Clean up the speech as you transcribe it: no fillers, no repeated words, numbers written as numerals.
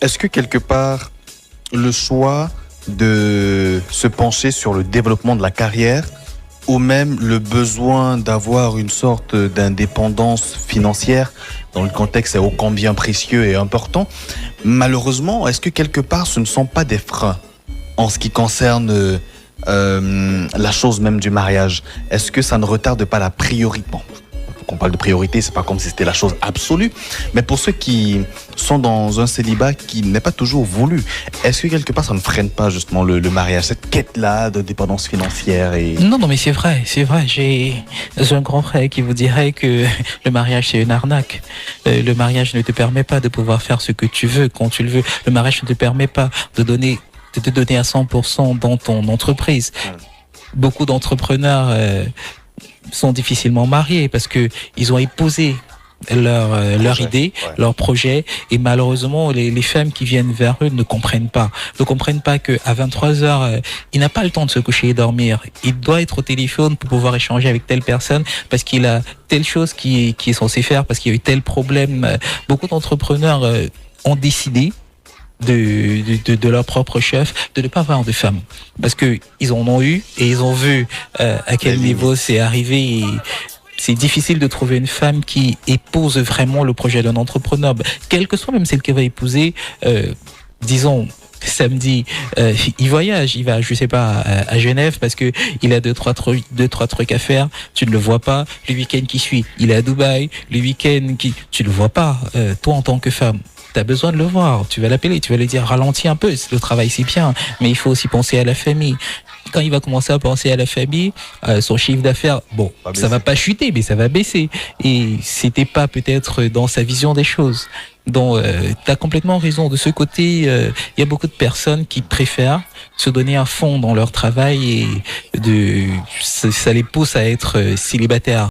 Est-ce que quelque part, le choix de se pencher sur le développement de la carrière ou même le besoin d'avoir une sorte d'indépendance financière dans le contexte est ô combien précieux et important, malheureusement, est-ce que quelque part ce ne sont pas des freins en ce qui concerne la chose même du mariage? Est-ce que ça ne retarde pas la priorité? Bon, quand on parle de priorité, c'est pas comme si c'était la chose absolue, mais pour ceux qui sont dans un célibat qui n'est pas toujours voulu, est-ce que quelque part ça ne freine pas justement le mariage, cette quête-là de dépendance financière et... Non, non, mais c'est vrai, c'est vrai. J'ai un grand frère qui vous dirait que le mariage, c'est une arnaque. Le mariage ne te permet pas de pouvoir faire ce que tu veux quand tu le veux. Le mariage ne te permet pas de te donner à 100% dans ton entreprise. Beaucoup d'entrepreneurs sont difficilement mariés parce que ils ont épousé leur idée, leur projet, et malheureusement les femmes qui viennent vers eux ne comprennent pas que à 23h il n'a pas le temps de se coucher et dormir. Il doit être au téléphone pour pouvoir échanger avec telle personne parce qu'il a telle chose qui est censé faire, parce qu'il y a eu tel problème. Beaucoup d'entrepreneurs ont décidé de leur propre chef de ne pas avoir de femmes parce que ils en ont eu et ils ont vu à quel niveau c'est arrivé. Et c'est difficile de trouver une femme qui épouse vraiment le projet d'un entrepreneur, quelle que soit même celle qu'elle va épouser. Disons samedi, il voyage, il va, je sais pas, à Genève parce que il a deux trois trucs à faire. Tu ne le vois pas. Le week-end qui suit, il est à Dubaï. Le week-end tu le vois pas. Toi en tant que femme, t'as besoin de le voir. Tu vas l'appeler, tu vas lui dire ralentis un peu. Le travail c'est bien, mais il faut aussi penser à la famille. Quand il va commencer à penser à la famille, son chiffre d'affaires, bon, ça va pas chuter, mais ça va baisser. Et c'était pas peut-être dans sa vision des choses. Donc, t'as complètement raison. De ce côté, il y a beaucoup de personnes qui préfèrent se donner à fond dans leur travail et ça les pousse à être célibataires.